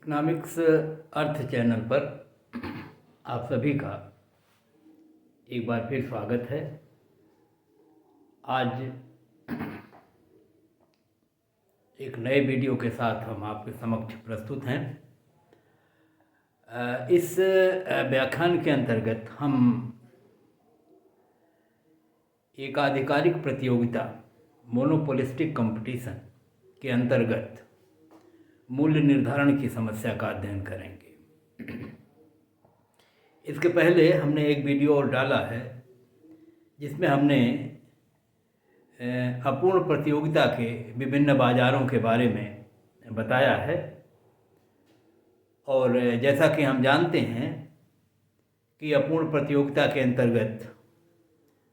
Economics अर्थ channel पर आप सभी का एक बार फिर स्वागत है। आज एक नए वीडियो के साथ हम आपके समक्ष प्रस्तुत हैं। इस व्याख्यान के अंतर्गत हम एक आधिकारिक प्रतियोगिता मोनोपोलिस्टिक कंपटीशन के अंतर्गत मूल्य निर्धारण की समस्या का अध्ययन करेंगे। इसके पहले हमने एक वीडियो और डाला है जिसमें हमने अपूर्ण प्रतियोगिता के विभिन्न बाज़ारों के बारे में बताया है। और जैसा कि हम जानते हैं कि अपूर्ण प्रतियोगिता के अंतर्गत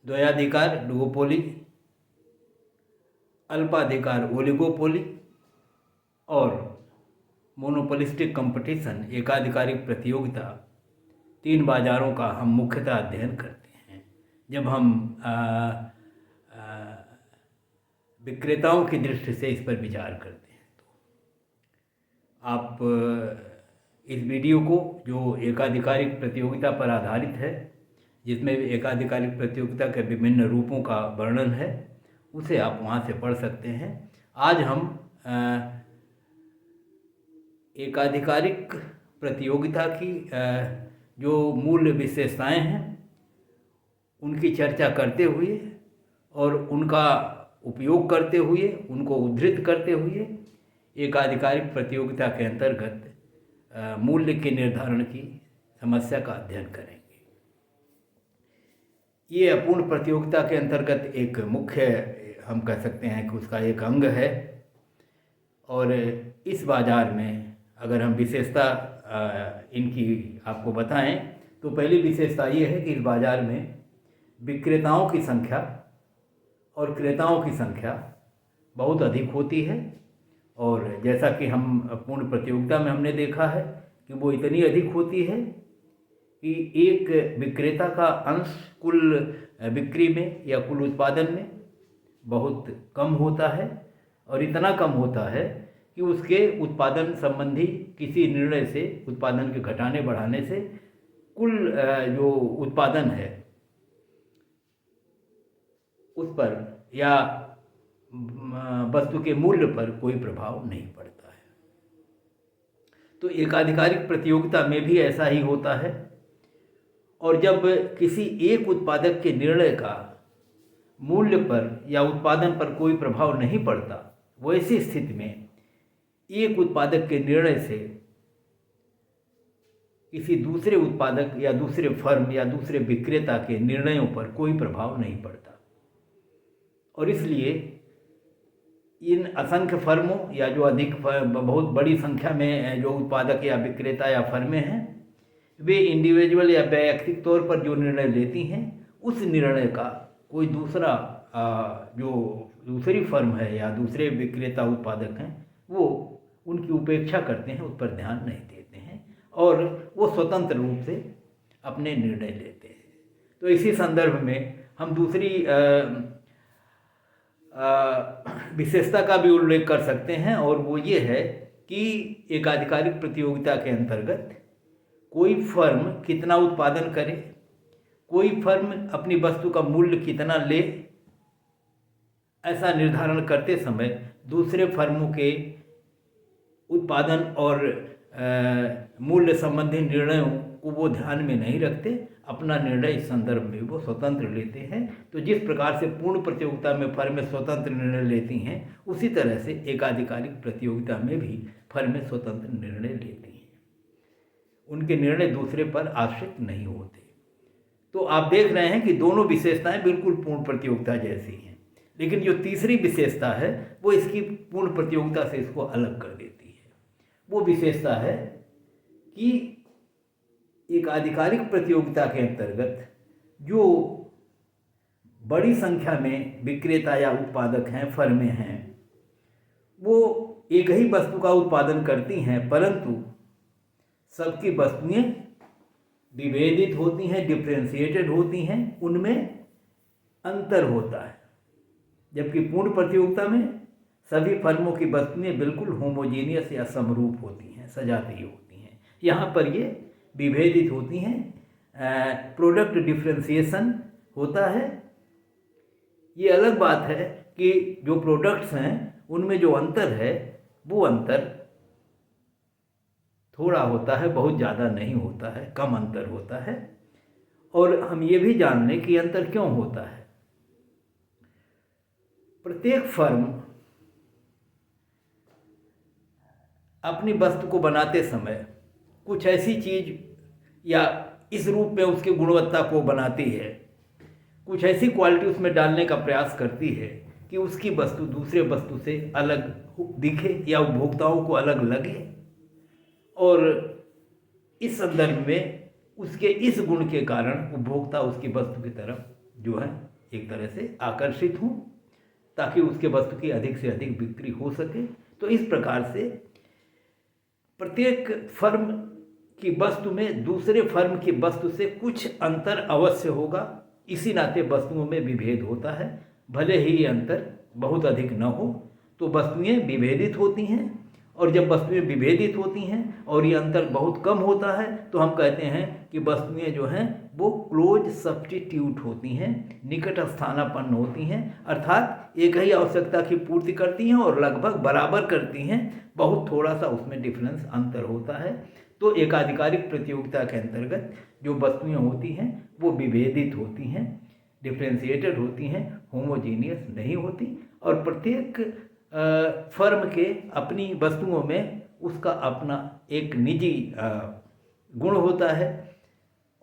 द्वयाधिकार डुओपोली, अल्पाधिकार ओलिगोपोली और मोनोपोलिस्टिक कंपटीशन एकाधिकारिक प्रतियोगिता, तीन बाज़ारों का हम मुख्यतः अध्ययन करते हैं जब हम विक्रेताओं की दृष्टि से इस पर विचार करते हैं। तो आप इस वीडियो को, जो एकाधिकारिक प्रतियोगिता पर आधारित है, जिसमें एकाधिकारिक प्रतियोगिता के विभिन्न रूपों का वर्णन है, उसे आप वहाँ से पढ़ सकते हैं। आज हम एकाधिकारिक प्रतियोगिता की जो मूल विशेषताएं हैं उनकी चर्चा करते हुए और उनका उपयोग करते हुए, उनको उद्धृत करते हुए एकाधिकारिक प्रतियोगिता के अंतर्गत मूल्य के निर्धारण की समस्या का अध्ययन करेंगे। ये अपूर्ण प्रतियोगिता के अंतर्गत एक मुख्य, हम कह सकते हैं कि उसका एक अंग है। और इस बाज़ार में अगर हम विशेषता इनकी आपको बताएं तो पहली विशेषता ये है कि इस बाज़ार में विक्रेताओं की संख्या और क्रेताओं की संख्या बहुत अधिक होती है। और जैसा कि हम पूर्ण प्रतियोगिता में हमने देखा है कि वो इतनी अधिक होती है कि एक विक्रेता का अंश कुल बिक्री में या कुल उत्पादन में बहुत कम होता है। और इतना कम होता है कि उसके उत्पादन संबंधी किसी निर्णय से, उत्पादन के घटाने बढ़ाने से कुल जो उत्पादन है उस पर या वस्तु के मूल्य पर कोई प्रभाव नहीं पड़ता है। तो एकाधिकारिक प्रतियोगिता में भी ऐसा ही होता है। और जब किसी एक उत्पादक के निर्णय का मूल्य पर या उत्पादन पर कोई प्रभाव नहीं पड़ता, वैसी स्थिति में एक उत्पादक के निर्णय से किसी दूसरे उत्पादक या दूसरे फर्म या दूसरे विक्रेता के निर्णयों पर कोई प्रभाव नहीं पड़ता। और इसलिए इन असंख्य फर्मों या जो बहुत बड़ी संख्या में जो उत्पादक या विक्रेता या फर्में हैं, वे इंडिविजुअल या वैयक्तिक तौर पर जो निर्णय लेती हैं, उस निर्णय का कोई दूसरा जो दूसरी फर्म है या दूसरे विक्रेता उत्पादक हैं, वो उनकी उपेक्षा करते हैं, उस पर ध्यान नहीं देते हैं और वो स्वतंत्र रूप से अपने निर्णय लेते हैं। तो इसी संदर्भ में हम दूसरी विशेषता का भी उल्लेख कर सकते हैं, और वो ये है कि एकाधिकारिक प्रतियोगिता के अंतर्गत कोई फर्म कितना उत्पादन करे, कोई फर्म अपनी वस्तु का मूल्य कितना ले, ऐसा निर्धारण करते समय दूसरे फर्मों के उत्पादन और मूल्य संबंधी निर्णयों को वो ध्यान में नहीं रखते, अपना निर्णय इस संदर्भ में वो स्वतंत्र लेते हैं। तो जिस प्रकार से पूर्ण प्रतियोगिता में फर्में स्वतंत्र निर्णय लेती हैं, उसी तरह से एकाधिकारिक प्रतियोगिता में भी फर्में स्वतंत्र निर्णय लेती हैं। उनके निर्णय दूसरे पर आश्रित नहीं होते। तो आप देख रहे हैं कि दोनों विशेषताएं बिल्कुल पूर्ण प्रतियोगिता जैसी हैं, लेकिन जो तीसरी विशेषता है वो इसकी पूर्ण प्रतियोगिता से इसको अलग कर देती है। वो विशेषता है कि एकाधिकारिक प्रतियोगिता के अंतर्गत जो बड़ी संख्या में विक्रेता या उत्पादक हैं, फर्में हैं, वो एक ही वस्तु का उत्पादन करती हैं, परंतु सबकी वस्तुएं विभेदित होती हैं, डिफ्रेंशिएटेड होती हैं, उनमें अंतर होता है। जबकि पूर्ण प्रतियोगिता में सभी फर्मों की वस्तुएं बिल्कुल होमोजीनियस या समरूप होती हैं, सजातीय होती हैं। यहाँ पर ये विभेदित होती हैं, प्रोडक्ट डिफ्रेंसिएशन होता है। ये अलग बात है कि जो प्रोडक्ट्स हैं उनमें जो अंतर है वो अंतर थोड़ा होता है, बहुत ज़्यादा नहीं होता है, कम अंतर होता है। और हम ये भी जान लें कि अंतर क्यों होता है। प्रत्येक फर्म अपनी वस्तु को बनाते समय कुछ ऐसी चीज़ या इस रूप में उसकी गुणवत्ता को बनाती है, कुछ ऐसी क्वालिटी उसमें डालने का प्रयास करती है कि उसकी वस्तु दूसरे वस्तु से अलग दिखे या उपभोक्ताओं को अलग लगे। और इस संदर्भ में उसके इस गुण के कारण उपभोक्ता उसकी वस्तु की तरफ जो है एक तरह से आकर्षित हों, ताकि उसके वस्तु की अधिक से अधिक बिक्री हो सके। तो इस प्रकार से प्रत्येक फर्म की वस्तु में दूसरे फर्म की वस्तु से कुछ अंतर अवश्य होगा। इसी नाते वस्तुओं में विभेद होता है, भले ही ये अंतर बहुत अधिक न हो तो वस्तुएं विभेदित होती हैं। और जब वस्तुएं विभेदित होती हैं और ये अंतर बहुत कम होता है तो हम कहते हैं कि वस्तुएं जो हैं वो क्लोज सब्स्टिट्यूट होती हैं, निकट स्थानापन्न होती हैं, अर्थात एक ही आवश्यकता की पूर्ति करती हैं और लगभग बराबर करती हैं, बहुत थोड़ा सा उसमें डिफरेंस अंतर होता है। तो एकाधिकारिक प्रतियोगिता के अंतर्गत जो वस्तुएं होती हैं वो विभेदित होती हैं, डिफ्रेंशिएटेड होती हैं, होमोजीनियस नहीं होती। और प्रत्येक फर्म के अपनी वस्तुओं में उसका अपना एक निजी गुण होता है,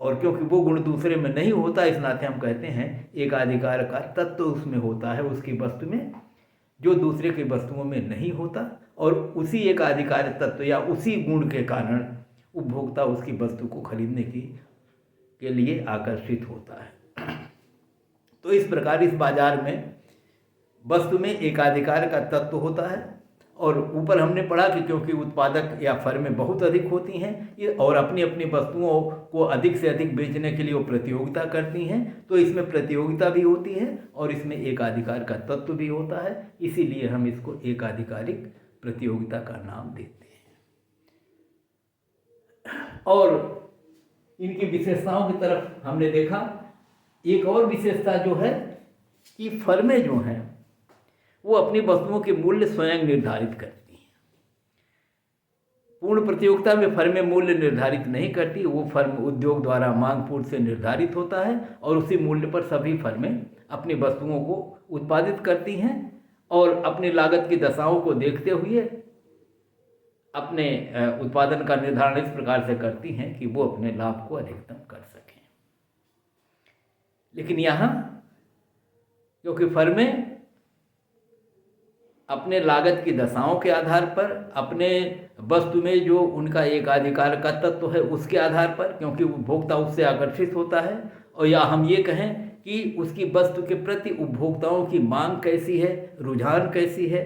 और क्योंकि वो गुण दूसरे में नहीं होता इस नाते हम कहते हैं एकाधिकार का तत्व उसमें होता है, उसकी वस्तु में, जो दूसरे की वस्तुओं में नहीं होता। और उसी एकाधिकार तत्व या उसी गुण के कारण उपभोक्ता उसकी वस्तु को खरीदने के लिए आकर्षित होता है। तो इस प्रकार इस बाजार में वस्तु में एकाधिकार का तत्व होता है। और ऊपर हमने पढ़ा कि क्योंकि उत्पादक या फर्में बहुत अधिक होती हैं और अपनी अपनी वस्तुओं को अधिक से अधिक बेचने के लिए वो प्रतियोगिता करती हैं, तो इसमें प्रतियोगिता भी होती है और इसमें एकाधिकार का तत्व भी होता है। इसीलिए हम इसको एकाधिकारिक प्रतियोगिता का नाम देते हैं। और इनकी विशेषताओं की तरफ हमने देखा। एक और विशेषता जो है कि फर्में जो हैं वो अपनी वस्तुओं के मूल्य स्वयं निर्धारित करती हैं। पूर्ण प्रतियोगिता में फर्में मूल्य निर्धारित नहीं करती, वो फर्म उद्योग द्वारा मांग पूर्ति से निर्धारित होता है और उसी मूल्य पर सभी फर्में अपनी वस्तुओं को उत्पादित करती हैं और अपनी लागत की दशाओं को देखते हुए अपने उत्पादन का निर्धारण इस प्रकार से करती हैं कि वो अपने लाभ को अधिकतम कर सकें। लेकिन यहाँ क्योंकि फर्में अपने लागत की दशाओं के आधार पर, अपने वस्तु में जो उनका एकाधिकार का तत्व है उसके आधार पर, क्योंकि उपभोक्ता उससे आकर्षित होता है, और या हम ये कहें कि उसकी वस्तु के प्रति उपभोक्ताओं की मांग कैसी है, रुझान कैसी है,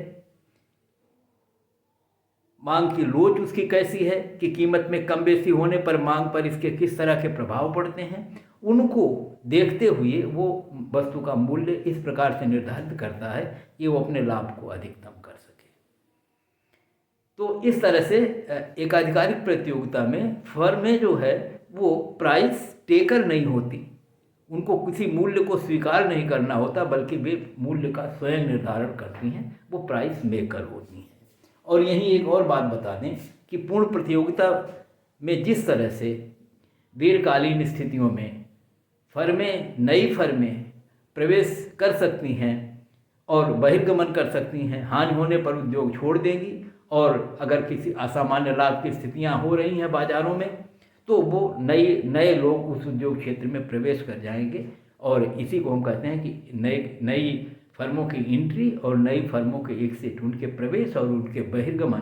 मांग की लोच उसकी कैसी है कि कीमत में कम बेसी होने पर मांग पर इसके किस तरह के प्रभाव पड़ते हैं, उनको देखते हुए वो वस्तु का मूल्य इस प्रकार से निर्धारित करता है कि वो अपने लाभ को अधिकतम कर सके। तो इस तरह से एकाधिकारिक प्रतियोगिता में फर्में जो है वो प्राइस टेकर नहीं होती, उनको किसी मूल्य को स्वीकार नहीं करना होता, बल्कि वे मूल्य का स्वयं निर्धारण करती हैं, वो प्राइस मेकर होती हैं। और यहीं एक और बात बता दें कि पूर्ण प्रतियोगिता में जिस तरह से दीर्घकालीन स्थितियों में फर्में, नई फर्में प्रवेश कर सकती हैं और बहिर्गमन कर सकती हैं, हानि होने पर उद्योग छोड़ देंगी, और अगर किसी असामान्य लाभ की स्थितियां हो रही हैं बाज़ारों में तो वो नए लोग उस उद्योग क्षेत्र में प्रवेश कर जाएंगे। और इसी को हम कहते हैं कि नई फर्मों की एंट्री और नई फर्मों के एग्जिट, उनके प्रवेश और उनके बहिर्गमन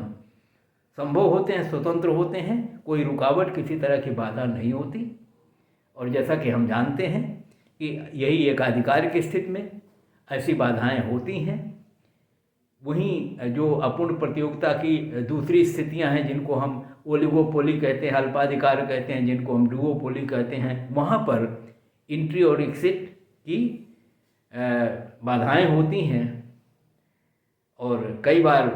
संभव होते हैं, स्वतंत्र होते हैं, कोई रुकावट किसी तरह की बाधा नहीं होती। और जैसा कि हम जानते हैं कि यही एकाधिकार की स्थिति में ऐसी बाधाएं होती हैं। वहीं जो अपूर्ण प्रतियोगिता की दूसरी स्थितियां हैं जिनको हम ओलिगोपोली कहते हैं, अल्पाधिकार कहते हैं, जिनको हम डुओपोली कहते हैं, वहाँ पर एंट्री और एग्जिट की बाधाएं होती हैं और कई बार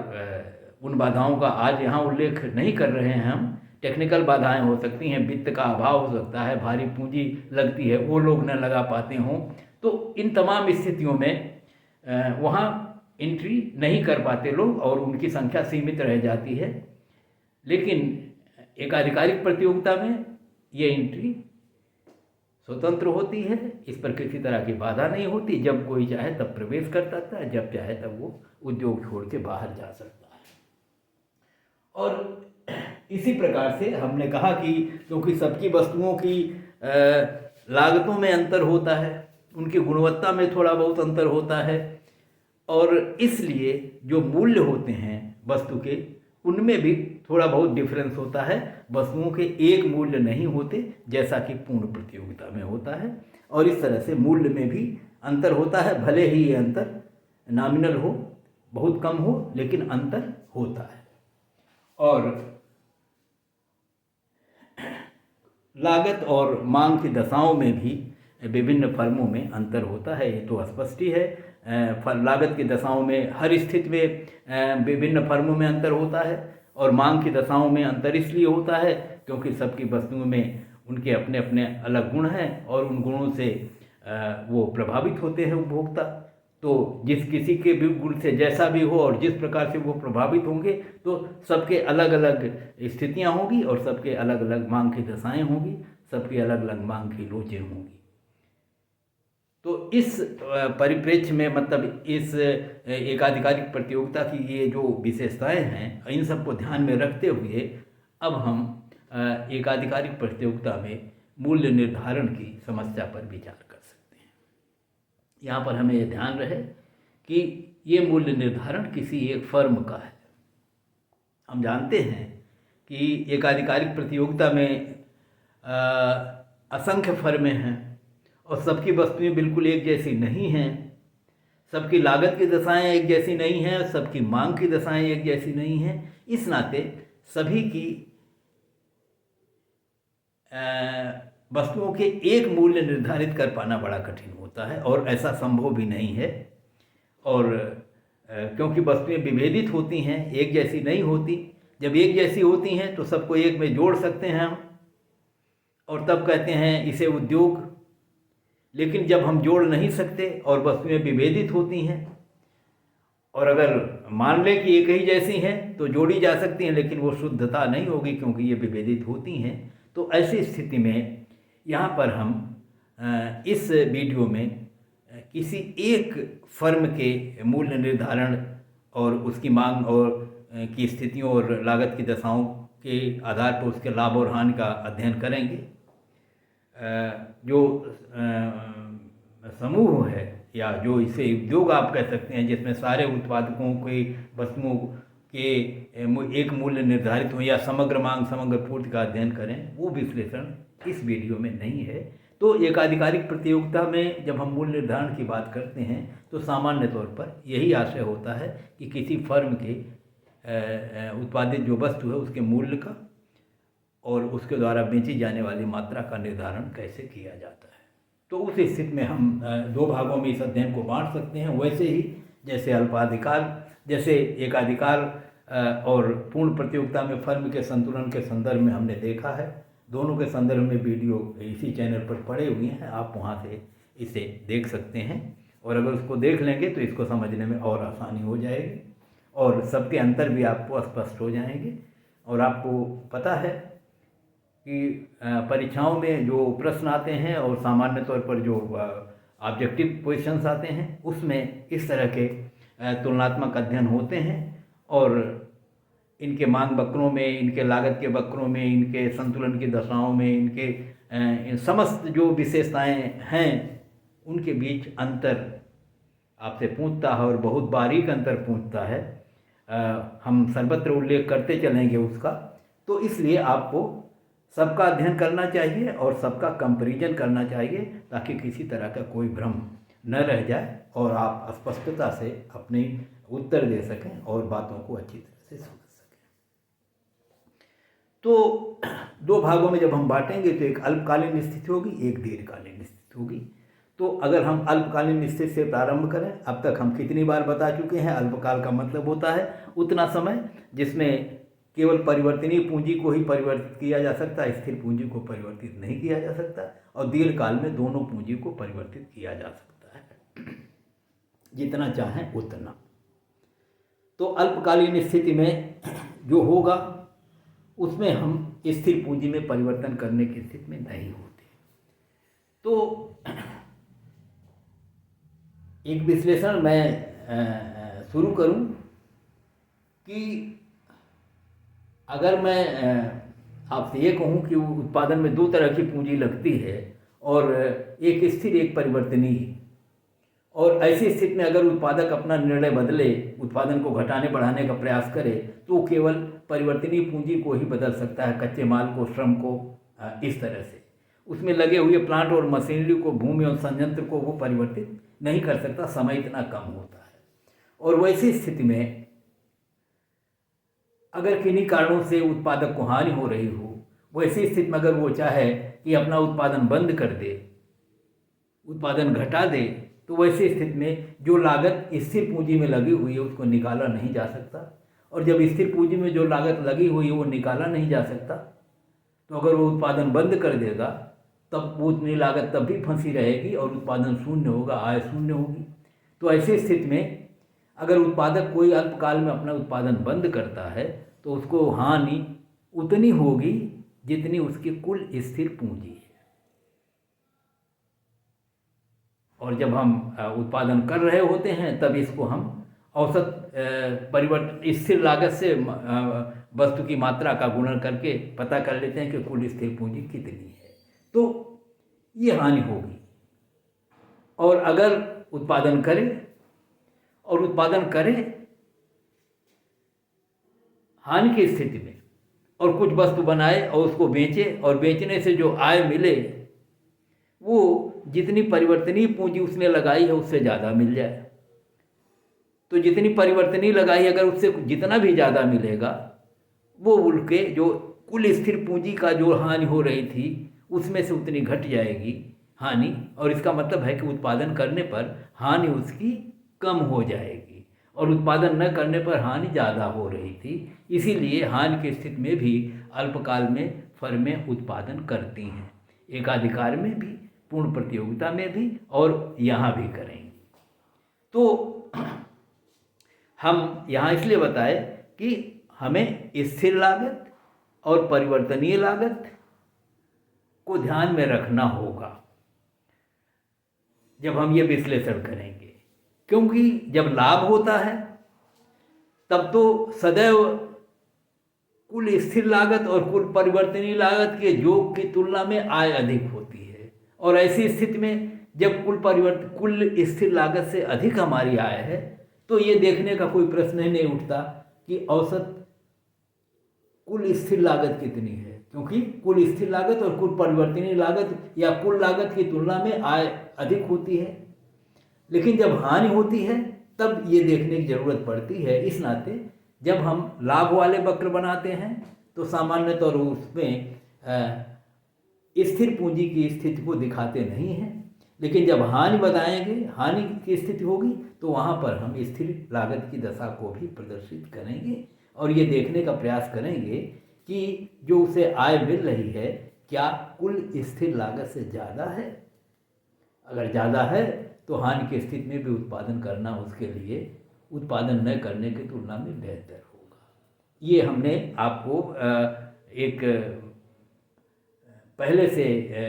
उन बाधाओं का आज यहाँ उल्लेख नहीं कर रहे हैं हम। टेक्निकल बाधाएं हो सकती हैं, वित्त का अभाव हो सकता है, भारी पूंजी लगती है, वो लोग न लगा पाते हों, तो इन तमाम स्थितियों में वहाँ एंट्री नहीं कर पाते लोग और उनकी संख्या सीमित रह जाती है। लेकिन एक आधिकारिक प्रतियोगिता में ये एंट्री स्वतंत्र होती है, इस पर किसी तरह की बाधा नहीं होती। जब कोई चाहे तब प्रवेश कर सकता है, जब चाहे तब वो उद्योग छोड़ के बाहर जा सकता है। और इसी प्रकार से हमने कहा कि क्योंकि सबकी वस्तुओं की लागतों में अंतर होता है, उनकी गुणवत्ता में थोड़ा बहुत अंतर होता है, और इसलिए जो मूल्य होते हैं वस्तु के उनमें भी थोड़ा बहुत डिफरेंस होता है। वस्तुओं के एक मूल्य नहीं होते जैसा कि पूर्ण प्रतियोगिता में होता है, और इस तरह से मूल्य में भी अंतर होता है। भले ही ये अंतर नॉमिनल हो, बहुत कम हो, लेकिन अंतर होता है। और लागत और मांग की दशाओं में भी विभिन्न फर्मों में अंतर होता है, ये तो स्पष्ट ही है। लागत की दशाओं में हर स्थिति में विभिन्न फर्मों में अंतर होता है, और मांग की दशाओं में अंतर इसलिए होता है क्योंकि सबकी वस्तुओं में उनके अपने अपने अलग गुण हैं, और उन गुणों से वो प्रभावित होते हैं उपभोक्ता। तो जिस किसी के भी गुण से जैसा भी हो और जिस प्रकार से वो प्रभावित होंगे, तो सबके अलग अलग स्थितियां होंगी और सबके अलग अलग मांग की दशाएं होंगी, सबकी अलग अलग मांग की लोचें होंगी। तो इस परिप्रेक्ष्य में, मतलब इस एक आधिकारिक प्रतियोगिता की ये जो विशेषताएं हैं, इन सबको ध्यान में रखते हुए अब हम एक आधिकारिक प्रतियोगिता में मूल्य निर्धारण की समस्या पर विचार कर सकते हैं। यहाँ पर हमें ये ध्यान रहे कि ये मूल्य निर्धारण किसी एक फर्म का है। हम जानते हैं कि एक आधिकारिक प्रतियोगिता में असंख्य फर्में हैं और सबकी वस्तुएं बिल्कुल एक जैसी नहीं हैं, सबकी लागत की दशाएं एक जैसी नहीं हैं, सबकी मांग की दशाएं एक जैसी नहीं हैं। इस नाते सभी की वस्तुओं के एक मूल्य निर्धारित कर पाना बड़ा कठिन होता है, और ऐसा संभव भी नहीं है। और क्योंकि वस्तुएं विभेदित होती हैं, एक जैसी नहीं होती। जब एक जैसी होती हैं तो सबको एक में जोड़ सकते हैं हम, और तब कहते हैं इसे उद्योग। लेकिन जब हम जोड़ नहीं सकते और वस्तुएं विभेदित होती हैं, और अगर मान लें कि एक ही जैसी हैं तो जोड़ी जा सकती हैं, लेकिन वो शुद्धता नहीं होगी क्योंकि ये विभेदित होती हैं। तो ऐसी स्थिति में यहाँ पर हम इस वीडियो में किसी एक फर्म के मूल्य निर्धारण और उसकी मांग और की स्थितियों और लागत की दशाओं के आधार पर उसके लाभ और हानि का अध्ययन करेंगे। जो समूह है, या जो इसे उद्योग आप कह सकते हैं, जिसमें सारे उत्पादकों के वस्तुओं के एक मूल्य निर्धारित हो या समग्र मांग समग्र पूर्ति का अध्ययन करें, वो विश्लेषण इस वीडियो में नहीं है। तो एक आधिकारिक प्रतियोगिता में जब हम मूल्य निर्धारण की बात करते हैं तो सामान्य तौर पर यही आशय होता है कि किसी फर्म के उत्पादित जो वस्तु है उसके मूल्य का और उसके द्वारा बेची जाने वाली मात्रा का निर्धारण कैसे किया जाता है। तो उस स्थिति में हम दो भागों में इस अध्ययन को बांट सकते हैं। वैसे ही जैसे अल्पाधिकार, जैसे एकाधिकार और पूर्ण प्रतियोगिता में फर्म के संतुलन के संदर्भ में हमने देखा है, दोनों के संदर्भ में वीडियो इसी चैनल पर पड़े हुए हैं, आप वहाँ से इसे देख सकते हैं। और अगर उसको देख लेंगे तो इसको समझने में और आसानी हो जाएगी, और सबके अंतर भी आपको स्पष्ट हो जाएंगे। और आपको पता है कि परीक्षाओं में जो प्रश्न आते हैं और सामान्य तौर पर जो ऑब्जेक्टिव क्वेश्चंस आते हैं, उसमें इस तरह के तुलनात्मक अध्ययन होते हैं, और इनके मांग वक्रों में, इनके लागत के वक्रों में, इनके संतुलन की दशाओं में, इनके इन समस्त जो विशेषताएं हैं उनके बीच अंतर आपसे पूछता है, और बहुत बारीक अंतर पूछता है। हम सर्वत्र उल्लेख करते चलेंगे उसका। तो इसलिए आपको सबका अध्ययन करना चाहिए और सबका कंपैरिजन करना चाहिए, ताकि किसी तरह का कोई भ्रम न रह जाए और आप स्पष्टता से अपने उत्तर दे सकें और बातों को अच्छी तरह से समझ सकें। तो दो भागों में जब हम बांटेंगे तो एक अल्पकालीन स्थिति होगी, एक दीर्घकालीन स्थिति होगी। तो अगर हम अल्पकालीन स्थिति से प्रारंभ करें, अब तक हम कितनी बार बता चुके हैं, अल्पकाल का मतलब होता है उतना समय जिसमें केवल परिवर्तनीय पूंजी को ही परिवर्तित किया जा सकता है, स्थिर पूंजी को परिवर्तित नहीं किया जा सकता, और दीर्घकाल में दोनों पूंजी को परिवर्तित किया जा सकता है, जितना चाहें उतना। तो अल्पकालीन स्थिति में जो होगा उसमें हम स्थिर पूंजी में परिवर्तन करने की स्थिति में नहीं होते। तो एक विश्लेषण मैं शुरू करूं कि अगर मैं आपसे ये कहूं कि उत्पादन में दो तरह की पूंजी लगती है, और एक स्थिर एक परिवर्तनीय, और ऐसी स्थिति में अगर उत्पादक अपना निर्णय बदले, उत्पादन को घटाने बढ़ाने का प्रयास करे, तो केवल परिवर्तनीय पूंजी को ही बदल सकता है, कच्चे माल को, श्रम को, इस तरह से उसमें लगे हुए प्लांट और मशीनरी को, भूमि और संयंत्र को वो परिवर्तित नहीं कर सकता, समय इतना कम होता है। और वैसी स्थिति में अगर किन्हीं कारणों से उत्पादक को हानि हो रही हो, वैसी स्थिति में अगर वो चाहे कि अपना उत्पादन बंद कर दे, उत्पादन घटा दे, तो वैसी स्थिति में जो लागत स्थिर पूंजी में लगी हुई है उसको निकाला नहीं जा सकता, और जब स्थिर पूंजी में जो लागत लगी हुई है वो निकाला नहीं जा सकता, तो अगर वो उत्पादन बंद कर देगा तब वो उतनी लागत तब भी फंसी रहेगी और उत्पादन शून्य होगा, आय शून्य होगी। तो ऐसी स्थिति में अगर उत्पादक कोई अल्पकाल में अपना उत्पादन बंद करता है तो उसको हानि उतनी होगी जितनी उसकी कुल स्थिर पूंजी है। और जब हम उत्पादन कर रहे होते हैं तब इसको हम औसत परिवर्तन स्थिर लागत से वस्तु की मात्रा का गुणन करके पता कर लेते हैं कि कुल स्थिर पूंजी कितनी है, तो ये हानि होगी। और अगर उत्पादन करें हानि की स्थिति में, और कुछ वस्तु बनाए और उसको बेचे, और बेचने से जो आय मिले वो जितनी परिवर्तनीय पूंजी उसने लगाई है उससे ज़्यादा मिल जाए, तो जितनी परिवर्तनीय लगाई अगर उससे जितना भी ज़्यादा मिलेगा वो उनके जो कुल स्थिर पूंजी का जो हानि हो रही थी उसमें से उतनी घट जाएगी हानि, और इसका मतलब है कि उत्पादन करने पर हानि उसकी कम हो जाएगी, और उत्पादन न करने पर हानि ज़्यादा हो रही थी। इसीलिए हानि की स्थिति में भी अल्पकाल में फर्में उत्पादन करती हैं, एकाधिकार में भी, पूर्ण प्रतियोगिता में भी, और यहाँ भी करेंगी। तो हम यहाँ इसलिए बताए कि हमें स्थिर लागत और परिवर्तनीय लागत को ध्यान में रखना होगा जब हम ये विश्लेषण करेंगे, क्योंकि जब लाभ होता है तब तो सदैव कुल स्थिर लागत और कुल परिवर्तनीय लागत के योग की तुलना में आय अधिक होती है, और ऐसी स्थिति में जब कुल स्थिर लागत से अधिक हमारी आय है तो ये देखने का कोई प्रश्न ही नहीं उठता कि औसत कुल स्थिर लागत कितनी है, क्योंकि कुल स्थिर लागत और कुल परिवर्तनीय लागत या कुल लागत की तुलना में आय अधिक होती है। लेकिन जब हानि होती है तब ये देखने की जरूरत पड़ती है। इस नाते जब हम लाभ वाले वक्र बनाते हैं तो सामान्य तौर उसमें स्थिर पूंजी की स्थिति को दिखाते नहीं हैं, लेकिन जब हानि बताएंगे, हानि की स्थिति होगी, तो वहाँ पर हम स्थिर लागत की दशा को भी प्रदर्शित करेंगे और ये देखने का प्रयास करेंगे कि जो उसे आय मिल रही है क्या कुल स्थिर लागत से ज़्यादा है। अगर ज़्यादा है तो हानि की स्थिति में भी उत्पादन करना उसके लिए उत्पादन न करने की तुलना में बेहतर होगा। ये हमने आपको एक पहले से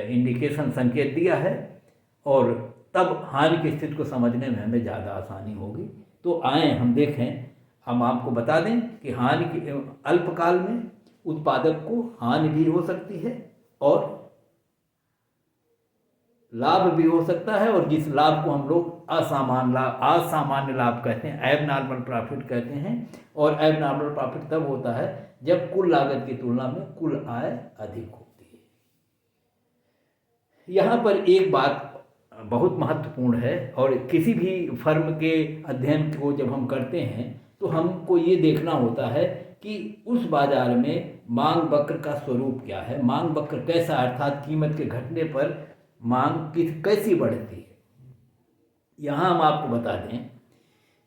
इंडिकेशन संकेत दिया है, और तब हानि की स्थिति को समझने में हमें ज़्यादा आसानी होगी। तो आए हम देखें, हम आपको बता दें कि हानि की अल्पकाल में उत्पादक को हानि भी हो सकती है और लाभ भी हो सकता है, और जिस लाभ को हम लोग असामान्य लाभ कहते हैं, एबनॉर्मल प्रॉफिट कहते हैं। और एबनॉर्मल प्रॉफिट तब होता है जब कुल लागत की तुलना में कुल आय अधिक होती है। यहाँ पर एक बात बहुत महत्वपूर्ण है, और किसी भी फर्म के अध्ययन को जब हम करते हैं तो हमको ये देखना होता है कि उस बाजार में मांग वक्र का स्वरूप क्या है, मांग वक्र कैसा, अर्थात कीमत के घटने पर मांग कैसी बढ़ती है। यहाँ हम आपको बता दें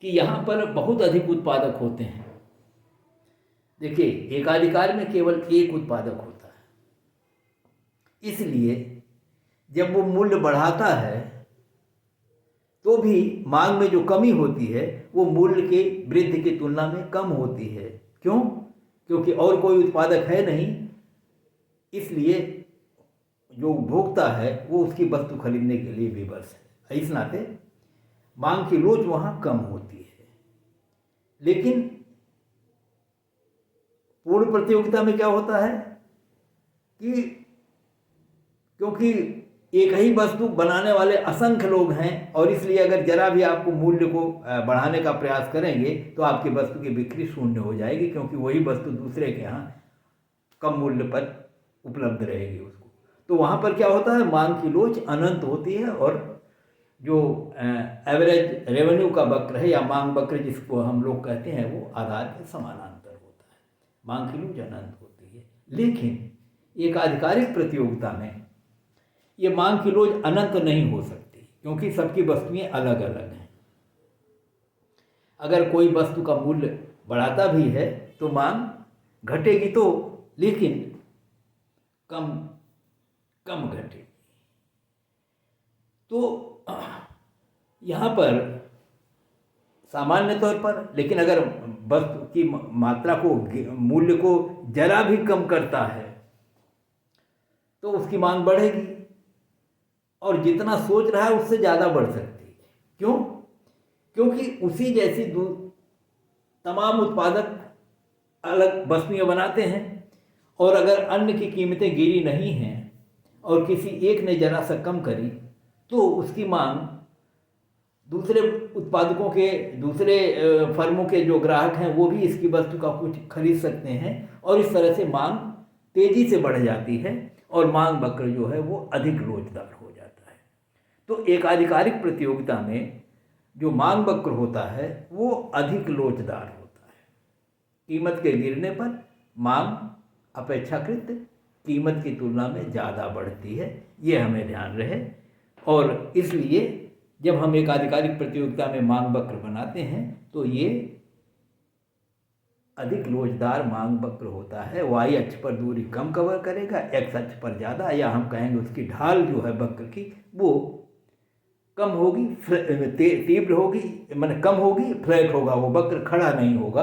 कि यहाँ पर बहुत अधिक उत्पादक होते हैं। देखिए, एकाधिकार में केवल एक उत्पादक होता है, इसलिए जब वो मूल्य बढ़ाता है तो भी मांग में जो कमी होती है वो मूल्य के वृद्धि की तुलना में कम होती है। क्यों? क्योंकि और कोई उत्पादक है नहीं, इसलिए जो उपभोक्ता है वो उसकी वस्तु खरीदने के लिए विवश है। इस नाते मांग की लोच वहाँ कम होती है। लेकिन पूर्ण प्रतियोगिता में क्या होता है कि क्योंकि एक ही वस्तु बनाने वाले असंख्य लोग हैं, और इसलिए अगर जरा भी आपको मूल्य को बढ़ाने का प्रयास करेंगे तो आपकी वस्तु की बिक्री शून्य हो जाएगी, क्योंकि वही वस्तु दूसरे के यहाँ कम मूल्य पर उपलब्ध रहेगी उसको। तो वहाँ पर क्या होता है, मांग की लोच अनंत होती है, और जो एवरेज रेवेन्यू का वक्र है या मांग वक्र जिसको हम लोग कहते हैं वो आधार के समानांतर होता है। मांग की लोच अनंत होती है। लेकिन एक आधिकारिक प्रतियोगिता में ये मांग की लोच अनंत नहीं हो सकती, क्योंकि सबकी वस्तुएं अलग अलग हैं। अगर कोई वस्तु का मूल्य बढ़ाता भी है तो मांग घटेगी तो, लेकिन कम कम घटेगी। तो यहाँ पर सामान्य तौर पर, लेकिन अगर वस्तु की मात्रा को, मूल्य को जरा भी कम करता है तो उसकी मांग बढ़ेगी, और जितना सोच रहा है उससे ज़्यादा बढ़ सकती है। क्यों? क्योंकि उसी जैसी तमाम उत्पादक अलग वस्तुएं बनाते हैं, और अगर अन्य की कीमतें गिरी नहीं हैं और किसी एक ने जरा सा कम करी तो उसकी मांग दूसरे उत्पादकों के, दूसरे फर्मों के जो ग्राहक हैं वो भी इसकी वस्तु का कुछ खरीद सकते हैं, और इस तरह से मांग तेजी से बढ़ जाती है और मांग वक्र जो है वो अधिक लोचदार हो जाता है। तो एक आधिकारिक प्रतियोगिता में जो मांग वक्र होता है वो अधिक लोचदार होता है। कीमत के गिरने पर मांग अपेक्षाकृत कीमत की तुलना में ज़्यादा बढ़ती है, ये हमें ध्यान रहे। और इसलिए जब हम एक आधिकारिक प्रतियोगिता में मांग वक्र बनाते हैं तो ये अधिक लोचदार मांग वक्र होता है। वाई अक्ष पर दूरी कम कवर करेगा, एक्स अक्ष पर ज़्यादा, या हम कहेंगे उसकी ढाल जो है वक्र की वो कम होगी, तीव्र होगी, माने कम होगी, फ्लैट होगा, वो वक्र खड़ा नहीं होगा।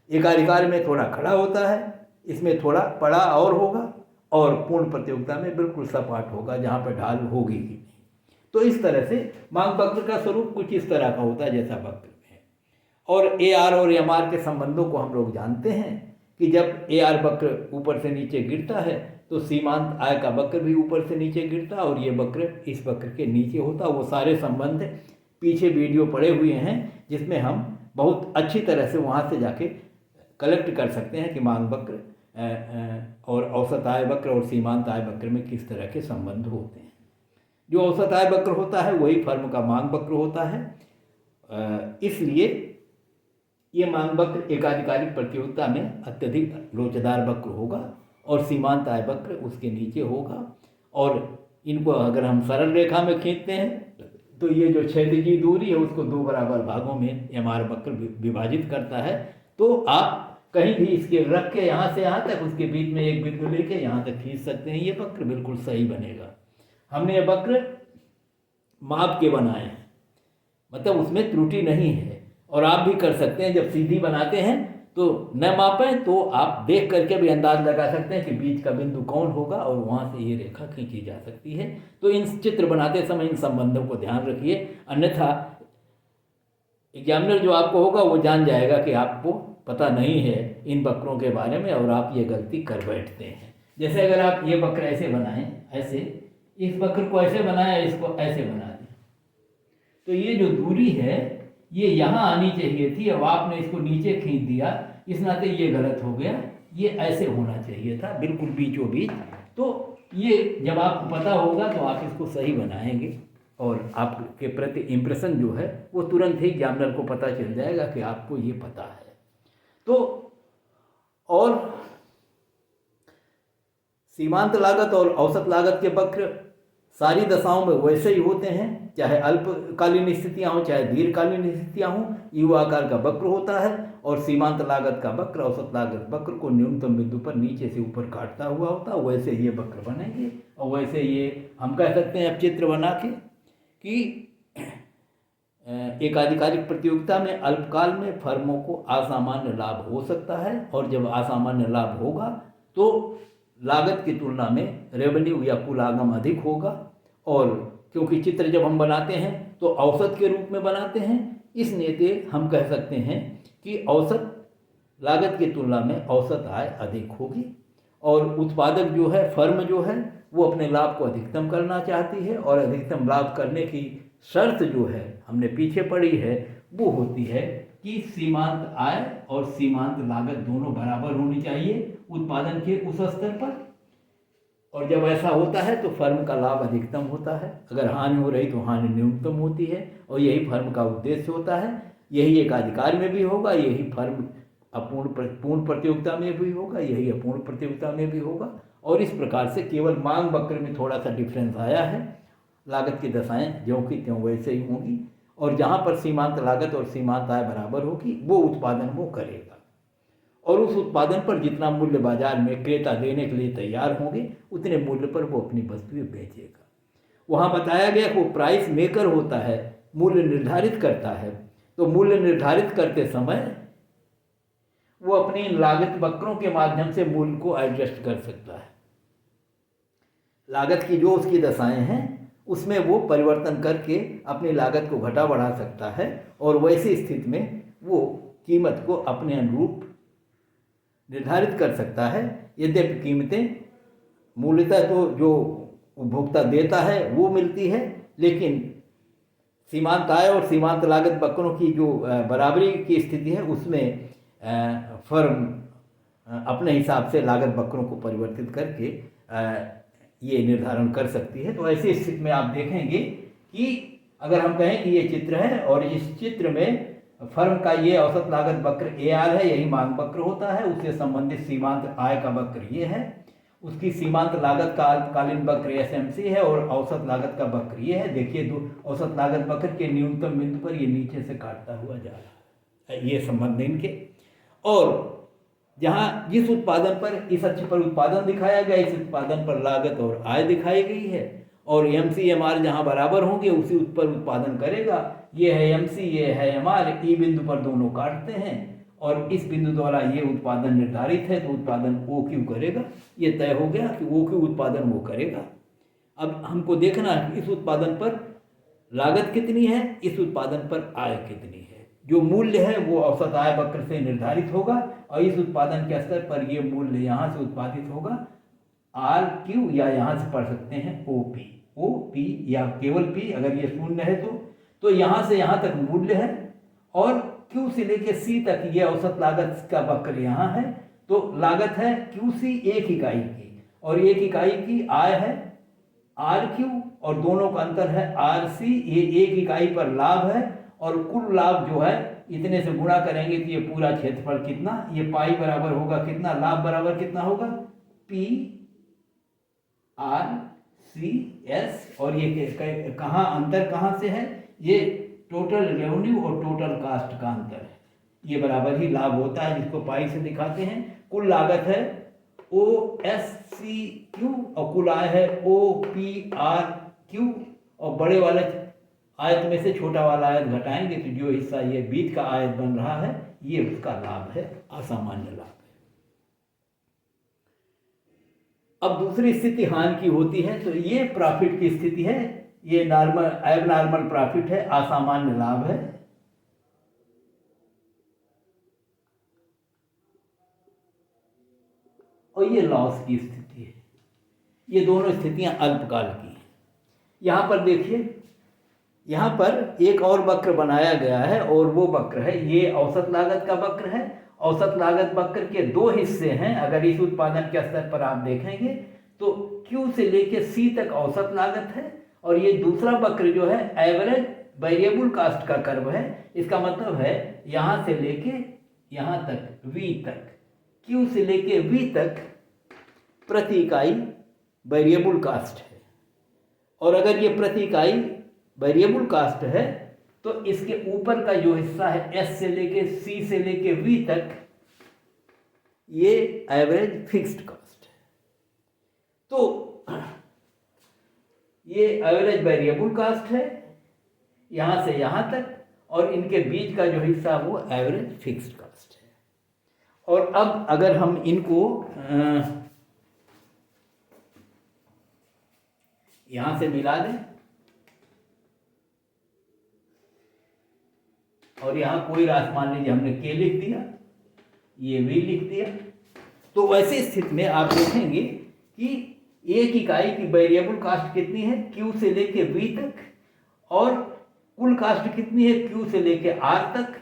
एकाधिकार में थोड़ा खड़ा होता है, इसमें थोड़ा पड़ा और होगा, और पूर्ण प्रतियोगिता में बिल्कुल सपाट होगा जहाँ पर ढाल होगी ही नहीं। तो इस तरह से मांग वक्र का स्वरूप कुछ इस तरह का होता है जैसा वक्र में है। और ए आर और एम आर के संबंधों को हम लोग जानते हैं कि जब ए आर वक्र ऊपर से नीचे गिरता है तो सीमांत आय का वक्र भी ऊपर से नीचे गिरता है, और ये वक्र इस वक्र के नीचे होता है। वो सारे संबंध पीछे वीडियो पड़े हुए हैं जिसमें हम बहुत अच्छी तरह से वहाँ से जाके कलेक्ट कर सकते हैं कि मांग वक्र और औसत आय वक्र और सीमांत आय वक्र में किस तरह के संबंध होते हैं। जो औसत आय वक्र होता है वही फर्म का मांग वक्र होता है, इसलिए ये मांग वक्र एकाधिकारिक प्रतियोगिता में अत्यधिक लोचदार वक्र होगा, और सीमांत आय वक्र उसके नीचे होगा। और इनको अगर हम सरल रेखा में खींचते हैं तो ये जो क्षैतिजी दूरी है उसको दो बराबर भागों में एम आर वक्र विभाजित करता है। तो आप कहीं भी इसके रख के यहाँ से यहाँ तक उसके बीच में एक बिंदु लेके यहाँ तक खींच सकते हैं, ये वक्र बिल्कुल सही बनेगा। हमने ये वक्र माप के बनाए हैं, मतलब उसमें त्रुटि नहीं है। और आप भी कर सकते हैं, जब सीधी बनाते हैं तो न मापें तो आप देख करके भी अंदाज लगा सकते हैं कि बीच का बिंदु कौन होगा, और वहाँ से ये रेखा खींची जा सकती है। तो इन चित्र बनाते समय इन संबंधों को ध्यान रखिए, अन्यथा एग्जामिनर जो आपको होगा वो जान जाएगा कि आपको पता नहीं है इन वक्रों के बारे में, और आप ये गलती कर बैठते हैं। जैसे अगर आप ये वक्र ऐसे बनाएं, ऐसे इस वक्र को ऐसे बनाएं, इसको ऐसे बना दें, तो ये जो दूरी है ये यहाँ आनी चाहिए थी, अब आपने इसको नीचे खींच दिया, इस नाते ये गलत हो गया। ये ऐसे होना चाहिए था, बिल्कुल बीचों बीच। तो ये जब आपको पता होगा तो आप इसको सही बनाएंगे, और आपके प्रति इम्प्रेशन जो है वो तुरंत ही एग्जामिनर को पता चल जाएगा कि आपको ये पता है। तो और सीमांत लागत और औसत लागत के वक्र सारी दशाओं में वैसे ही होते हैं, चाहे अल्पकालीन स्थितियाँ हों चाहे दीर्घकालीन स्थितियाँ हों। यू आकार का वक्र होता है और सीमांत लागत का वक्र औसत लागत वक्र को न्यूनतम बिंदु पर नीचे से ऊपर काटता हुआ होता है। वैसे ये वक्र बनेंगे और वैसे ये हम कह सकते हैं अब चित्र बना के कि एक आधिकारिक प्रतियोगिता में अल्पकाल में फर्मों को असामान्य लाभ हो सकता है, और जब असामान्य लाभ होगा तो लागत की तुलना में रेवेन्यू या कुल आगम अधिक होगा। और क्योंकि चित्र जब हम बनाते हैं तो औसत के रूप में बनाते हैं, इसलिए हम कह सकते हैं कि औसत लागत की तुलना में औसत आय अधिक होगी। और उत्पादक जो है, फर्म जो है, वो अपने लाभ को अधिकतम करना चाहती है, और अधिकतम लाभ करने की शर्त जो है हमने पीछे पढ़ी है वो होती है कि सीमांत आय और सीमांत लागत दोनों बराबर होनी चाहिए उत्पादन के उस स्तर पर। और जब ऐसा होता है तो फर्म का लाभ अधिकतम होता है, अगर हानि हो रही तो हानि न्यूनतम होती है, और यही फर्म का उद्देश्य होता है। यही एक अधिकार में भी होगा, यही फर्म पूर्ण प्रतियोगिता में भी होगा, यही अपूर्ण प्रतियोगिता में भी होगा। और इस प्रकार से केवल मांग वक्र में थोड़ा सा डिफरेंस आया है, लागत की दशाएं ज्यों की त्यों वैसे ही होंगी, और जहाँ पर सीमांत लागत और सीमांत आय बराबर होगी वो उत्पादन वो करेगा, और उस उत्पादन पर जितना मूल्य बाजार में क्रेता देने के लिए तैयार होंगे उतने मूल्य पर वो अपनी वस्तुएं बेचेगा। वहाँ बताया गया कि वो प्राइस मेकर होता है, मूल्य निर्धारित करता है। तो मूल्य निर्धारित करते समय वो अपनी लागत वक्रों के माध्यम से मूल्य को एडजस्ट कर सकता है। लागत की जो उसकी दशाएं हैं उसमें वो परिवर्तन करके अपनी लागत को घटा बढ़ा सकता है, और वैसी स्थिति में वो कीमत को अपने अनुरूप निर्धारित कर सकता है। यद्यपि कीमतें मूलतः तो जो उपभोक्ता देता है वो मिलती है, लेकिन सीमांत आय और सीमांत लागत वक्रों की जो बराबरी की स्थिति है उसमें फर्म अपने हिसाब से लागत वक्रों को परिवर्तित करके ये निर्धारण कर सकती है। तो ऐसी स्थिति में आप देखेंगे कि अगर हम कहें कि ये चित्र है और इस चित्र में फर्म का ये औसत लागत वक्र AR है, यही मांग वक्र होता है, उससे संबंधित सीमांत आय का वक्र ये है, उसकी सीमांत लागत का अल्पकालीन वक्र SMC है, और औसत लागत का वक्र ये है। देखिए दो औसत लागत वक्र के न्यूनतम बिंदु पर ये नीचे से काटता हुआ जा रहा है, ये संबंध इनके। और जहाँ जिस उत्पादन पर इस अक्ष पर उत्पादन दिखाया गया, इस उत्पादन पर लागत और आय दिखाई गई है, और MC/MR जहाँ बराबर होंगे उसी पर उत्पादन करेगा। ये है MC, ये है MR, E बिंदु पर दोनों काटते हैं, और इस बिंदु द्वारा ये उत्पादन निर्धारित है तो उत्पादन OQ करेगा। ये तय हो गया कि OQ उत्पादन वो करेगा। अब हमको देखना है इस उत्पादन पर लागत कितनी है, इस उत्पादन पर आय कितनी है। जो मूल्य है वो औसत आय वक्र से निर्धारित होगा, और इस उत्पादन के स्तर पर ये मूल्य यहाँ से उत्पादित होगा RQ, या यहाँ से पढ़ सकते हैं OP या केवल P अगर ये शून्य है तो यहाँ से यहाँ तक मूल्य है, और Q से लेके C तक ये औसत लागत का वक्र यहाँ है। तो लागत है QC 1 इकाई की, और 1 इकाई की आय है RQ, और दोनों का अंतर है RC। ये 1 इकाई पर लाभ है, और कुल लाभ जो है इतने से गुणा करेंगे तो ये पूरा क्षेत्रफल कितना, ये पाई बराबर होगा कितना, लाभ बराबर कितना होगा PRCS। और ये कहाँ अंतर कहाँ से है, ये टोटल रेवेन्यू और टोटल कास्ट का अंतर है, ये बराबर ही लाभ होता है, जिसको पाई से दिखाते हैं। कुल लागत है OSCQ, और कुल आय है OPRQ, और बड़े वाले आयत में से छोटा वाला आयत घटाएंगे तो जो हिस्सा ये बीच का आयत बन रहा है ये उसका लाभ है, असामान्य लाभ है। अब दूसरी स्थिति हानि की होती है, तो ये प्रॉफिट की स्थिति है, ये नॉर्मल एबनॉर्मल प्रॉफिट है, असामान्य लाभ है। और ये लॉस की स्थिति है। ये दोनों स्थितियां अल्पकाल की हैं। यहाँ पर देखिए, यहाँ पर एक और वक्र बनाया गया है, और वो वक्र है ये औसत लागत का वक्र है। औसत लागत वक्र के 2 हिस्से हैं। अगर इस उत्पादन के स्तर पर आप देखेंगे तो Q से लेके C तक औसत लागत है, और ये दूसरा वक्र जो है एवरेज वेरिएबल कास्ट का कर्व है। इसका मतलब है यहाँ से लेके यहाँ तक V तक, Q से लेके V तक प्रति इकाई वेरिएबल कास्ट है, और अगर ये प्रति इकाई वेरिएबल कास्ट है तो इसके ऊपर का जो हिस्सा है एस से लेके सी से लेके वी तक, ये एवरेज फिक्स्ड कास्ट है। तो ये एवरेज वेरिएबल कास्ट है यहाँ से यहाँ तक, और इनके बीच का जो हिस्सा वो एवरेज फिक्स्ड कास्ट है। और अब अगर हम इनको यहाँ से मिला दें और यहाँ कोई राशि मान लीजिए हमने के लिख दिया, ये वी लिख दिया, तो वैसी स्थिति में आप देखेंगे कि एक इकाई की वेरिएबल कास्ट कितनी है क्यू से लेके वी तक, और कुल कास्ट कितनी है क्यू से लेके आर तक।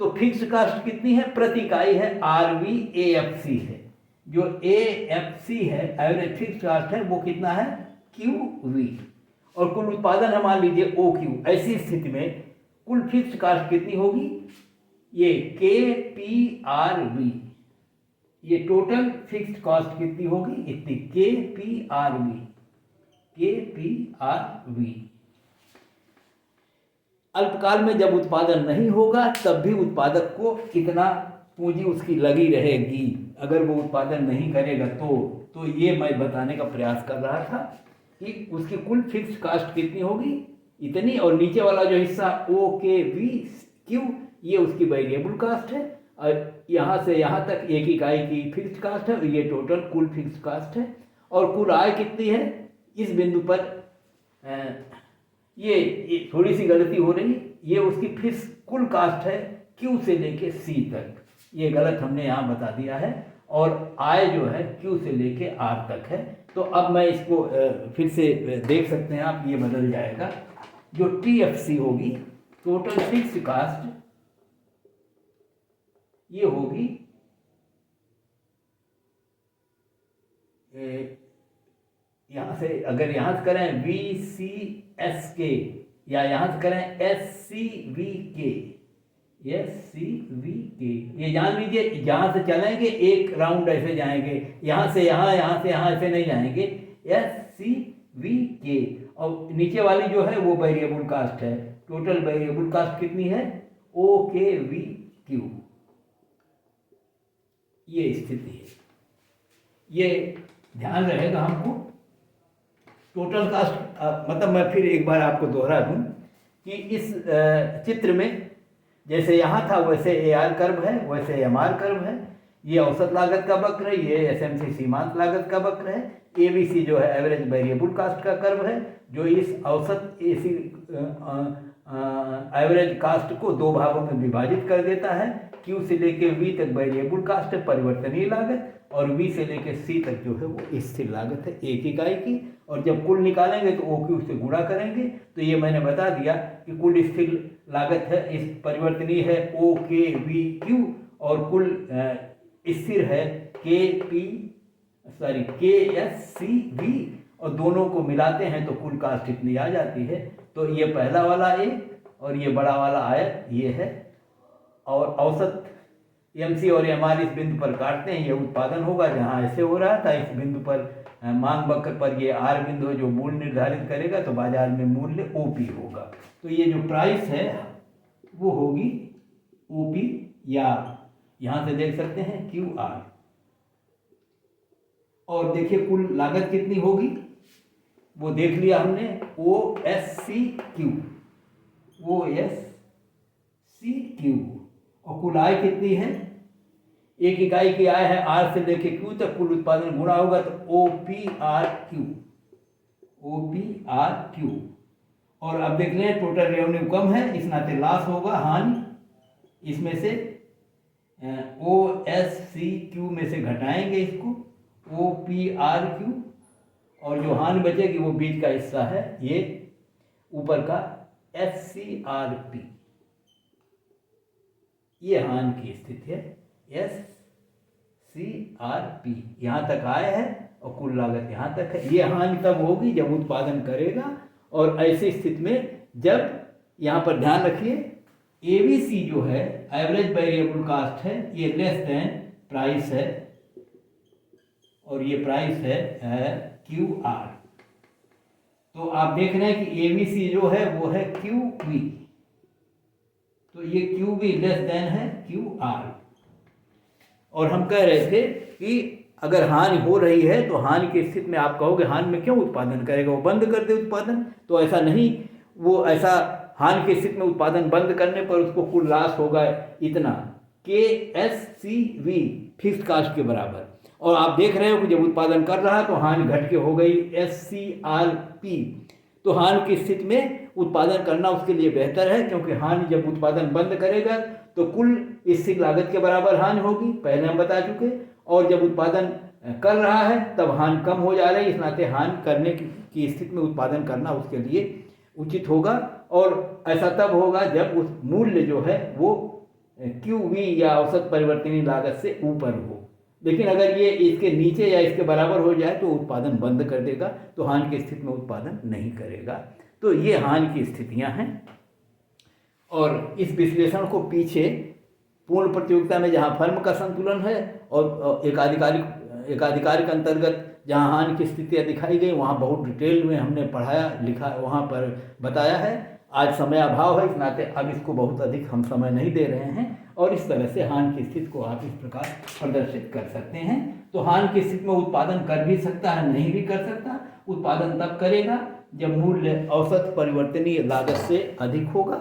तो फिक्स कास्ट कितनी है प्रति इकाई है R V A F C है। जो ए एफ सी है एवरेज फिक्स कास्ट है वो कितना है क्यू वी, और कुल उत्पादन है मान लीजिए ओ क्यू। ऐसी स्थिति में कुल फिक्स कास्ट कितनी होगी, ये के पी आर वी, ये टोटल फिक्स्ड कॉस्ट कितनी होगी इतनी के पी आर वी, के पी आर वी। अल्पकाल में जब उत्पादन नहीं होगा तब भी उत्पादक को कितना पूंजी उसकी लगी रहेगी अगर वो उत्पादन नहीं करेगा तो ये मैं बताने का प्रयास कर रहा था कि उसकी कुल फिक्स्ड कास्ट कितनी होगी इतनी, और नीचे वाला जो हिस्सा ओ के वी क्यू ये उसकी वेरिएबल कास्ट है, और यहाँ से यहाँ तक एक इकाई की फिक्स्ड कास्ट है, ये टोटल कुल फिक्स्ड कास्ट है। और कुल आय कितनी है इस बिंदु पर, ये थोड़ी सी गलती हो रही, ये उसकी फिक्स कुल कास्ट है क्यू से लेके सी तक, ये गलत हमने यहाँ बता दिया है, और आय जो है क्यू से लेके आर तक है। तो अब मैं इसको फिर से देख सकते हैं आप, ये बदल जाएगा। जो टी एफ सी होगी टोटल फिक्स्ड कास्ट, ये होगी यहाँ से, अगर यहाँ से करें वी सी एस के, या यहाँ से करें एस सी वी के, एस सी वी के, ये जान लीजिए यहाँ से चलेंगे एक राउंड ऐसे जाएंगे, यहाँ से यहाँ, यहाँ से यहाँ ऐसे नहीं जाएंगे, एस सी वी के। और नीचे वाली जो है वो वेरिएबल कास्ट है, टोटल वेरिएबल कास्ट कितनी है ओ के वी क्यू, ये स्थिति है। ये ध्यान रहेगा हमको। टोटल कास्ट मतलब मैं फिर एक बार आपको दोहरा दूं कि इस चित्र में जैसे यहाँ था वैसे ए आर कर्व है, वैसे एम आर कर्व है, ये औसत लागत का वक्र है, ये एस एम सी सीमांत लागत का वक्र है, ए बी सी जो है एवरेज वेरिएबल कास्ट का कर्व है, जो इस औसत एसी एवरेज कास्ट को दो भागों में विभाजित कर देता है। क्यू से लेके वी तक वेरिएबल कास्ट है परिवर्तनीय लागत, और वी से लेके सी तक जो है वो स्थिर लागत है एक इकाई की। और जब कुल निकालेंगे तो ओ क्यू से गुणा करेंगे, तो ये मैंने बता दिया कि कुल स्थिर लागत है इस परिवर्तनीय है ओ के वी क्यू, और कुल स्थिर है के एस सी वी, और दोनों को मिलाते हैं तो कुल कास्ट इतनी आ जाती है। तो ये पहला वाला ए और ये बड़ा वाला आयत ये है, और औसत एमसी और एमआर इस बिंदु पर काटते हैं, ये उत्पादन होगा जहाँ ऐसे हो रहा था। इस बिंदु पर मांग वक्र पर ये आर बिंदु है जो मूल्य निर्धारित करेगा, तो बाजार में मूल्य ओपी होगा। तो ये जो प्राइस है वो होगी ओपी, या यहाँ से देख सकते हैं क्यू आर। और देखिए कुल लागत कितनी होगी वो देख लिया हमने, O S C Q, O S C Q. और कुल आय कितनी है, एक इकाई की आय है आर से लेके क्यू तक, कुल उत्पादन गुणा होगा तो O P R Q, O P R Q. और अब देख लें टोटल रेवेन्यू कम है, इस नाते लॉस होगा, हानि। इसमें से ओ एस सी क्यू में से घटाएंगे इसको, ओ पी आर क्यू, और जो हानि बचेगी वो बीच का हिस्सा है, ये ऊपर का एस सी आर पी, ये हानि की स्थिति है, एस सी आर पी। यहाँ तक आय है और कुल लागत यहाँ तक है। ये हानि तब होगी जब उत्पादन करेगा, और ऐसी स्थिति में जब यहाँ पर ध्यान रखिए एबीसी जो है एवरेज वेरिएबल कास्ट है, ये लेस देन प्राइस है, और ये प्राइस है क्यू आर। तो आप देख रहे हैं कि ABC जो है वो है QV, तो ये QV लेस देन है QR। और हम कह रहे थे कि अगर हानि हो रही है तो हानि की स्थिति में आप कहोगे हानि में क्यों उत्पादन करेगा, वो बंद कर दे उत्पादन। तो ऐसा नहीं, वो ऐसा हानि की स्थिति में उत्पादन बंद करने पर उसको कुल लॉस होगा इतना, KSCV फिक्स्ड कास्ट के बराबर। और आप देख रहे हो कि जब उत्पादन कर रहा है तो हानि घट के हो गई SCRP। तो हानि की स्थिति में उत्पादन करना उसके लिए बेहतर है, क्योंकि हानि जब उत्पादन बंद करेगा तो कुल स्थिर लागत के बराबर हानि होगी, पहले हम बता चुके। और जब उत्पादन कर रहा है तब हानि कम हो जा रही है, इस नाते हानि करने की स्थिति में उत्पादन करना उसके लिए उचित होगा। और ऐसा तब होगा जब उस मूल्य जो है वो QV या औसत परिवर्तनीय लागत से ऊपर हो। लेकिन अगर ये इसके नीचे या इसके बराबर हो जाए तो उत्पादन बंद कर देगा, तो हानि की स्थिति में उत्पादन नहीं करेगा। तो ये हानि की स्थितियां हैं। और इस विश्लेषण को पीछे पूर्ण प्रतियोगिता में जहां फर्म का संतुलन है और एकाधिकारिक अंतर्गत जहां हानि की स्थितियां दिखाई गई, वहां बहुत डिटेल में हमने पढ़ाया, लिखा, वहां पर बताया है। आज समय अभाव है, इस नाते अब इसको बहुत अधिक हम समय नहीं दे रहे हैं। और इस तरह से हानि की स्थिति को आप इस प्रकार प्रदर्शित कर सकते हैं। तो हानि की स्थिति में उत्पादन कर भी सकता है, नहीं भी कर सकता। उत्पादन तब करेगा जब मूल्य औसत परिवर्तनीय लागत से अधिक होगा,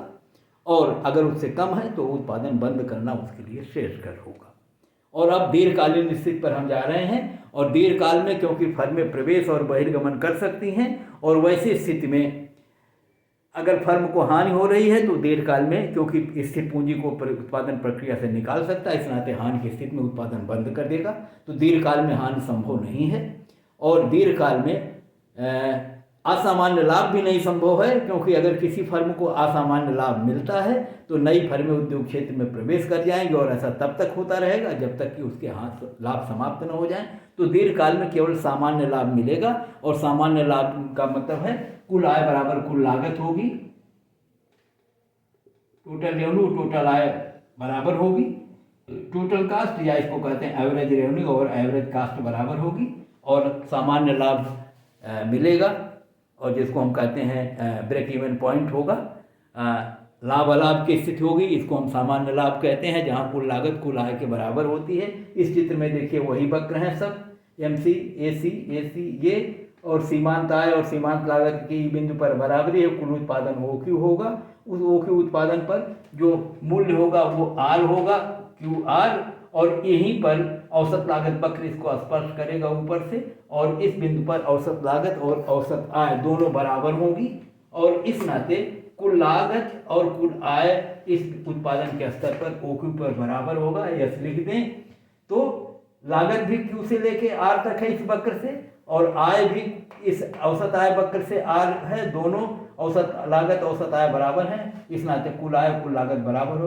और अगर उससे कम है तो उत्पादन बंद करना उसके लिए श्रेयस्कर होगा। और अब दीर्घकालीन स्थिति पर हम जा रहे हैं। और दीर्घकाल में क्योंकि फर्में प्रवेश और बहिर्गमन कर सकती हैं, और वैसी स्थिति में अगर फर्म को हानि हो रही है तो दीर्घकाल में, क्योंकि स्थिर पूंजी को उत्पादन प्रक्रिया से निकाल सकता है, इस नाते हानि की स्थिति में उत्पादन बंद कर देगा। तो दीर्घकाल में हानि संभव नहीं है। और दीर्घकाल में असामान्य लाभ भी नहीं संभव है, क्योंकि अगर किसी फर्म को असामान्य लाभ मिलता है तो नई फर्में उद्योग क्षेत्र में प्रवेश कर जाएंगी, और ऐसा तब तक होता रहेगा जब तक कि उसके हाथ लाभ समाप्त न हो जाएं। तो दीर्घकाल में केवल सामान्य लाभ मिलेगा, और सामान्य लाभ का मतलब है कुल आय बराबर कुल लागत होगी, टोटल रेवेन्यू टोटल आय बराबर होगी, टोटल कास्ट या इसको कहते हैं एवरेज रेवेन्यू और एवरेज कास्ट बराबर होगी, और सामान्य लाभ मिलेगा, और जिसको हम कहते हैं ब्रेक इवन पॉइंट होगा। लाभ अलाभ की स्थिति होगी, इसको हम सामान्य लाभ कहते हैं, जहाँ कुल लागत कुल आय के बराबर होती है। इस चित्र में देखिए वही वक्र हैं सब, MC, AC ये, और सीमांत आय और सीमांत लागत की बिंदु पर बराबरी है। कुल उत्पादन OQ होगा, उस OQ उत्पादन पर जो मूल्य होगा वो R होगा, QR, और यहीं पर औसत लागत वक्र इसको स्पर्श करेगा ऊपर से, और इस बिंदु पर औसत लागत और औसत आय दोनों बराबर होंगी। और इस नाते कुल लागत और कुल आय इस उत्पादन के स्तर पर OQ पर बराबर होगा। यस लिख दें। तो लागत भी Q से लेके R तक है इस वक्र से, और आय भी इस औसत आय वक्र से R है। दोनों औसत लागत औसत आय बराबर हैं, इस नाते कुल आय कुल लागत बराबर हो।